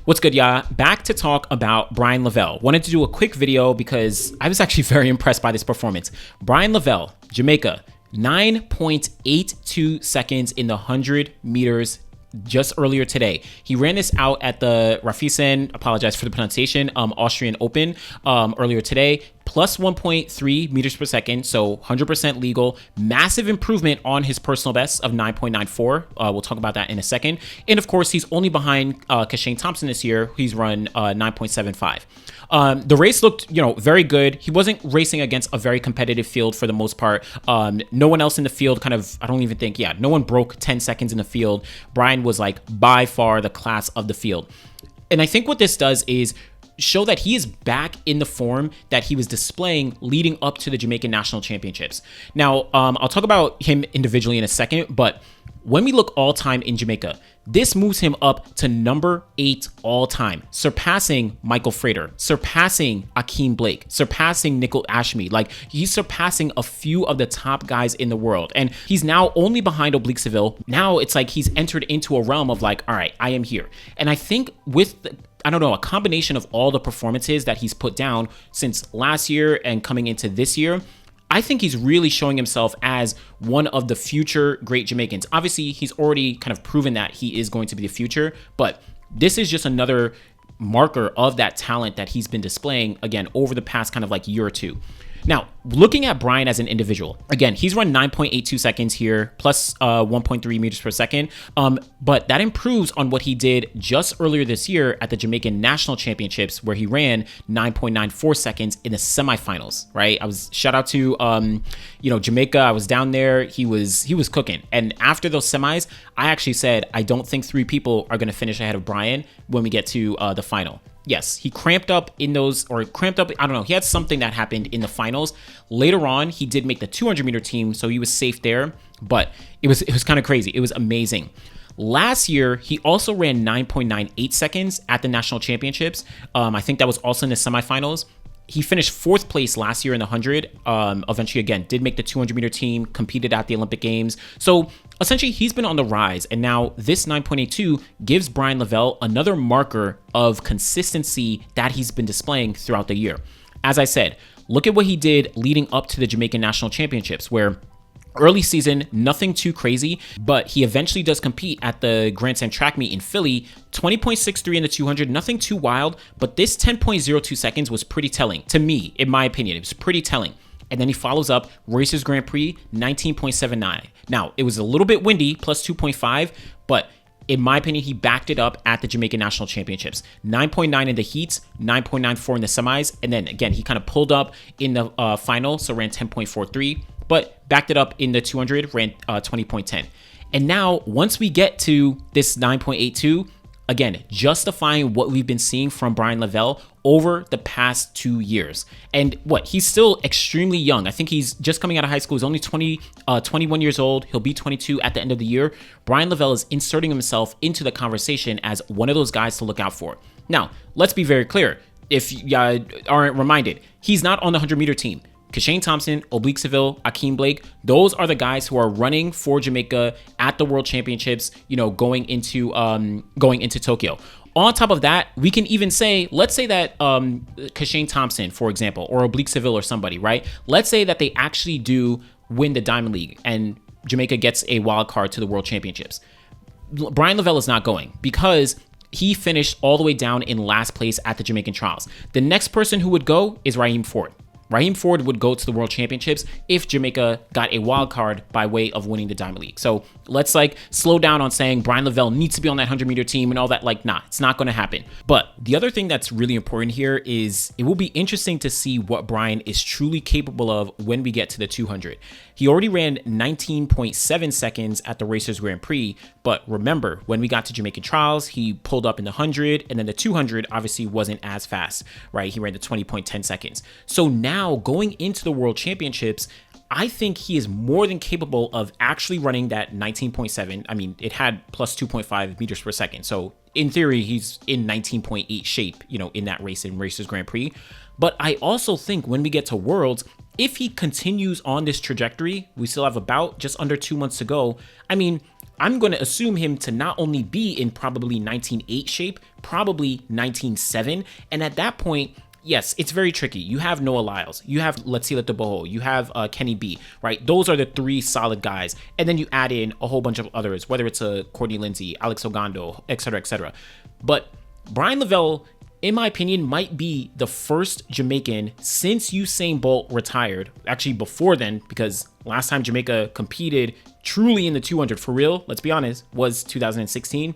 What's good, y'all? Back to talk about Bryan Levell. Wanted to do a quick video because I was actually very impressed by this performance. Bryan Levell, Jamaica, 9.82 seconds in the 100 meters just earlier today. He ran this out at the Raiffeisen, apologize for the pronunciation, Austrian Open earlier today, plus 1.3 meters per second, so 100% legal. Massive improvement on his personal best of 9.94. We'll talk about that in a second. And of course, he's only behind Kashane Thompson this year. He's run 9.75. The race looked, very good. He wasn't racing against a very competitive field for the most part. No one else in the field no one broke 10 seconds in the field. Bryan was like by far the class of the field. And I think what this does is show that he is back in the form that he was displaying leading up to the Jamaican National Championships. Now, I'll talk about him individually in a second, but when we look all time in Jamaica, this moves him up to number 8 all time, surpassing Michael Frater, surpassing Akeem Blake, surpassing Nickel Ashmead. Like, he's surpassing a few of the top guys in the world. And he's now only behind Oblique Seville. Now it's like he's entered into a realm of like, all right, I am here. And I think with a combination of all the performances that he's put down since last year and coming into this year, I think he's really showing himself as one of the future great Jamaicans. Obviously, he's already kind of proven that he is going to be the future, but this is just another marker of that talent that he's been displaying, again, over the past kind of like year or two. Now, looking at Bryan as an individual, again, he's run 9.82 seconds here, plus 1.3 meters per second. But that improves on what he did just earlier this year at the Jamaican National Championships, where he ran 9.94 seconds in the semifinals, right? Shout out to, Jamaica. I was down there. He was cooking. And after those semis, I actually said, I don't think 3 people are going to finish ahead of Bryan when we get to the final. Yes, he cramped up I don't know. He had something that happened in the finals. Later on, he did make the 200-meter team, so he was safe there. But it was kind of crazy. It was amazing. Last year, he also ran 9.98 seconds at the national championships. I think that was also in the semifinals. He finished 4th place last year in the 100. Eventually, again, did make the 200-meter team, competed at the Olympic Games. So essentially, he's been on the rise. And now this 9.82 gives Bryan Levell another marker of consistency that he's been displaying throughout the year. As I said, look at what he did leading up to the Jamaican National Championships, where early season, nothing too crazy, but he eventually does compete at the Grand Slam track meet in Philly, 20.63 in the 200, nothing too wild, but this 10.02 seconds was pretty telling. To me, in my opinion, it was pretty telling. And then he follows up Racers Grand Prix, 19.79. Now, it was a little bit windy, plus 2.5, but in my opinion, he backed it up at the Jamaican National Championships. 9.9 in the heats, 9.94 in the semis, and then again, he kind of pulled up in the final, so ran 10.43. But backed it up in the 200, ran 20.10. And now, once we get to this 9.82, again, justifying what we've been seeing from Bryan Levell over the past 2 years. And he's still extremely young. I think he's just coming out of high school. He's only 21 years old. He'll be 22 at the end of the year. Bryan Levell is inserting himself into the conversation as one of those guys to look out for. Now, let's be very clear. If you aren't reminded, he's not on the 100-meter team. Kashane Thompson, Oblique Seville, Akeem Blake, those are the guys who are running for Jamaica at the World Championships, going into Tokyo. On top of that, we can even say, let's say that Kashane Thompson, for example, or Oblique Seville or somebody, right? Let's say that they actually do win the Diamond League and Jamaica gets a wild card to the World Championships. Bryan Levell is not going because he finished all the way down in last place at the Jamaican Trials. The next person who would go is Raheem Ford. Raheem Ford would go to the World Championships if Jamaica got a wild card by way of winning the Diamond League. So let's slow down on saying Bryan Levell needs to be on that 100-meter team and all that. Nah, it's not going to happen. But the other thing that's really important here is it will be interesting to see what Bryan is truly capable of when we get to the 200. He already ran 19.7 seconds at the Racers Grand Prix, but remember, when we got to Jamaican Trials, he pulled up in the 100, and then the 200 obviously wasn't as fast, right? He ran the 20.10 seconds. So now, going into the World Championships, I think he is more than capable of actually running that 19.7. I mean, it had plus 2.5 meters per second. So in theory, he's in 19.8 shape, in that race in Racers Grand Prix. But I also think when we get to Worlds, if he continues on this trajectory, we still have about just under 2 months to go. I mean, I'm going to assume him to not only be in probably 19.8 shape, probably 19.7. And at that point, yes, it's very tricky. You have Noah Lyles, you have Let's Let the Boho, you have Kenny B, right? Those are the three solid guys. And then you add in a whole bunch of others, whether it's a Courtney Lindsay, Alex Ogando, et cetera, et cetera. But Bryan Levell, in my opinion, might be the first Jamaican since Usain Bolt retired. Actually, before then, because last time Jamaica competed truly in the 200 for real, let's be honest, was 2016.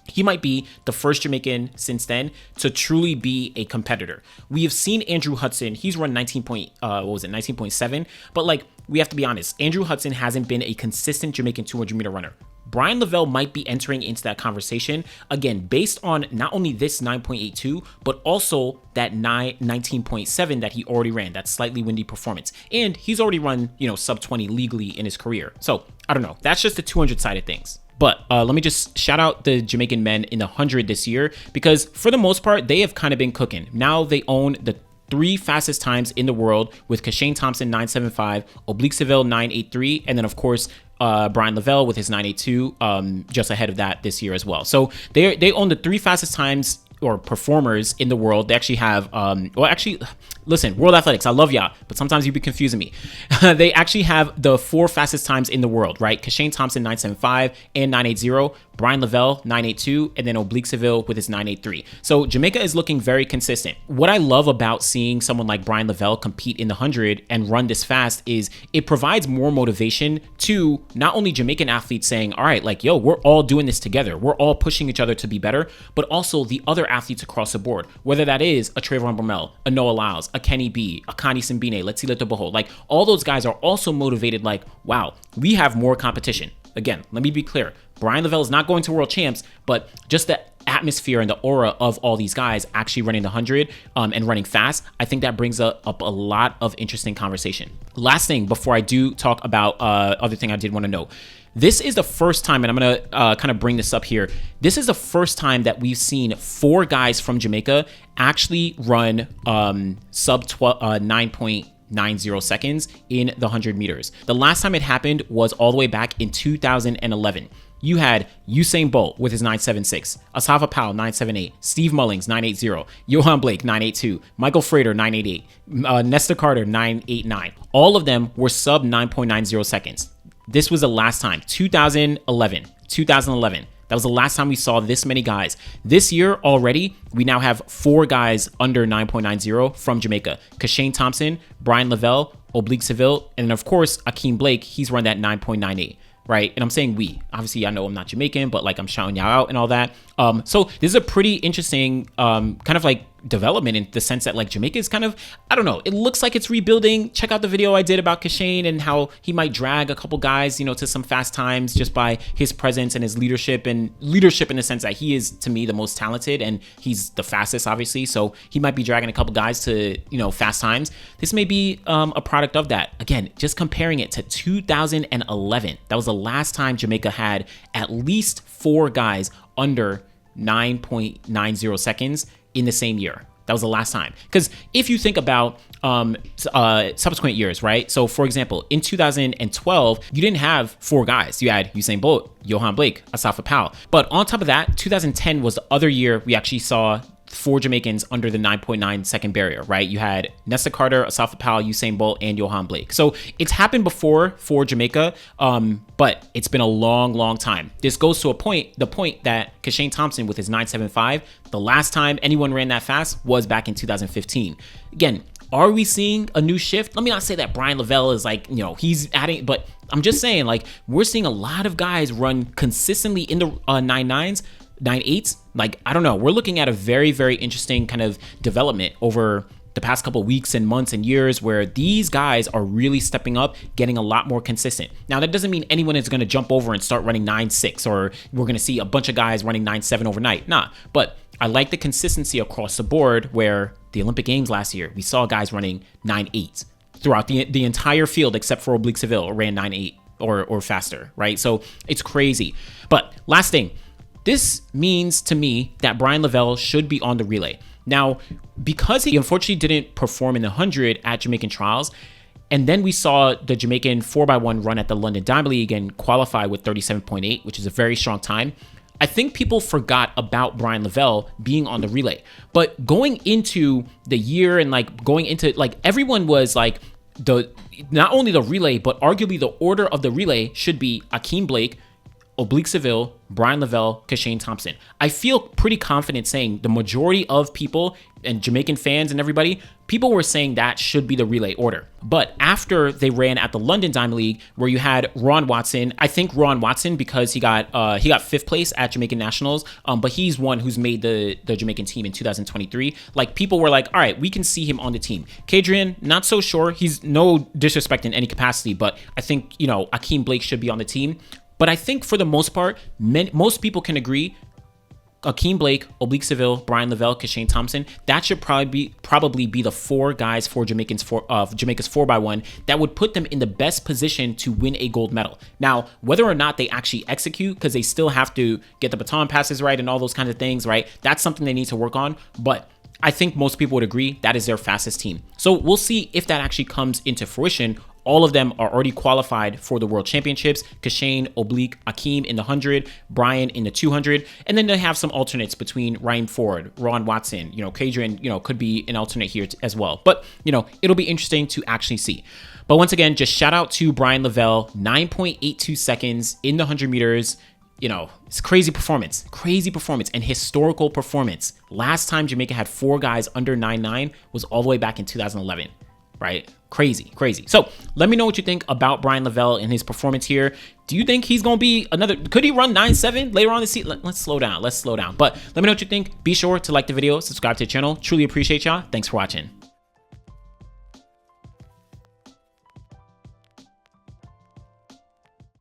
He might be the first Jamaican since then to truly be a competitor. We have seen Andrew Hudson. He's run 19.7. But like, we have to be honest, Andrew Hudson hasn't been a consistent Jamaican 200 meter runner. Bryan Levell might be entering into that conversation, again, based on not only this 9.82, but also that 19.7 that he already ran, that slightly windy performance. And he's already run, sub 20 legally in his career. So I don't know. That's just the 200 side of things. But let me just shout out the Jamaican men in the 100 this year, because for the most part, they have kind of been cooking. Now they own the 3 fastest times in the world with Kashane Thompson 9.75, Oblique Seville 9.83, and then of course Bryan Levell with his 9.82 just ahead of that this year as well. So they own the 3 fastest times or performers in the world. They actually have listen, World Athletics, I love y'all, but sometimes you be confusing me. They actually have the 4 fastest times in the world, right? Kashane Thompson 9.75 and 9.80, Bryan Levell 9.82, and then Oblique Seville with his 9.83. So Jamaica is looking very consistent. What I love about seeing someone like Bryan Levell compete in the 100 and run this fast is it provides more motivation to not only Jamaican athletes saying, all right, like, yo, we're all doing this together. We're all pushing each other to be better, but also the other athletes across the board, whether that is a Trayvon Bromell, a Noah Lyles, a Kenny B, a Connie Simbine, Let's Let the Boho. Like, all those guys are also motivated like, wow, we have more competition. Again, let me be clear. Bryan Levell is not going to world champs, but just the atmosphere and the aura of all these guys actually running the 100 and running fast, I think that brings up a lot of interesting conversation. Last thing before I do talk about other thing I did want to know. This is the first time, and I'm going to kind of bring this up here. This is the first time that we've seen 4 guys from Jamaica actually run sub 9.90 seconds in the 100 meters. The last time it happened was all the way back in 2011. You had Usain Bolt with his 9.76, Asafa Powell 9.78, Steve Mullings 9.80, Johan Blake 9.82, Michael Frater 9.88, Nesta Carter 9.89. All of them were sub 9.90 seconds. This was the last time, 2011. That was the last time we saw this many guys. This year already, we now have 4 guys under 9.90 from Jamaica. Kashane Thompson, Bryan Levell, Oblique Seville, and then of course, Akeem Blake, he's run that 9.98. Right? And I'm saying we. Obviously, I know I'm not Jamaican, but like I'm shouting y'all out and all that. So this is a pretty interesting kind of like development in the sense that like Jamaica is kind of, I don't know, it looks like it's rebuilding. Check out the video I did about Kashane and how he might drag a couple guys, to some fast times just by his presence and his leadership in the sense that he is, to me, the most talented and he's the fastest, obviously. So he might be dragging a couple guys to, fast times. This may be a product of that. Again, just comparing it to 2011. That was the last time Jamaica had at least 4 guys under 9.90 seconds in the same year. That was the last time. Because if you think about subsequent years, right? So for example, in 2012, you didn't have 4 guys. You had Usain Bolt, Johan Blake, Asafa Powell. But on top of that, 2010 was the other year we actually saw 4 Jamaicans under the 9.9 second barrier, right? You had Nesta Carter, Asafa Powell, Usain Bolt, and Johan Blake. So it's happened before for Jamaica, but it's been a long, long time. This goes to the point that Kashane Thompson with his 9.75, the last time anyone ran that fast was back in 2015. Again, are we seeing a new shift? Let me not say that Bryan Levell is like, he's adding, but I'm just saying like we're seeing a lot of guys run consistently in the 9.9s, 9.8s. Like, I don't know. We're looking at a very, very interesting kind of development over the past couple of weeks and months and years where these guys are really stepping up, getting a lot more consistent. Now, that doesn't mean anyone is going to jump over and start running 9.6 or we're going to see a bunch of guys running 9.7 overnight. Nah, but I like the consistency across the board where the Olympic Games last year, we saw guys running 9.8 throughout the entire field except for Oblique Seville ran 9.8 or faster, right? So it's crazy. But last thing, this means to me that Bryan Levell should be on the relay. Now, because he unfortunately didn't perform in the 100 at Jamaican trials, And then we saw the Jamaican 4x1 run at the London Diamond League and qualify with 37.8, which is a very strong time. I think people forgot about Bryan Levell being on the relay. But going into the year and like going into like everyone was like not only the relay, but arguably the order of the relay should be Akeem Blake, Oblique Seville, Bryan Levell, Kashane Thompson. I feel pretty confident saying the majority of people and Jamaican fans and everybody, people were saying that should be the relay order. But after they ran at the London Diamond League, where you had Ron Watson, I think Ron Watson, because he got 5th place at Jamaican Nationals, but he's one who's made the Jamaican team in 2023. Like, people were like, all right, we can see him on the team. Kadrian, not so sure. He's no disrespect in any capacity, but I think, Akeem Blake should be on the team. But I think for the most part, most people can agree Akeem Blake, Oblique Seville, Bryan Levell, Kashane Thompson, that should probably be the 4 guys for Jamaica's 4x1 that would put them in the best position to win a gold medal. Now, whether or not they actually execute, because they still have to get the baton passes right and all those kinds of things, right? That's something they need to work on. But I think most people would agree that is their fastest team. So we'll see if that actually comes into fruition. All of them are already qualified for the World Championships. Kashane, Oblique, Akeem in the 100, Bryan in the 200. And then they have some alternates between Ryan Ford, Ron Watson, Kadrian, could be an alternate here as well. But, it'll be interesting to actually see. But once again, just shout out to Bryan Levell, 9.82 seconds in the 100 meters. It's crazy performance and historical performance. Last time Jamaica had 4 guys under 9.9 was all the way back in 2011, right? Crazy. So let me know what you think about Bryan Levell and his performance here. Do you think he's going to be could he run 9.7 later on the season? Let's slow down. But let me know what you think. Be sure to like the video, subscribe to the channel. Truly appreciate y'all. Thanks for watching.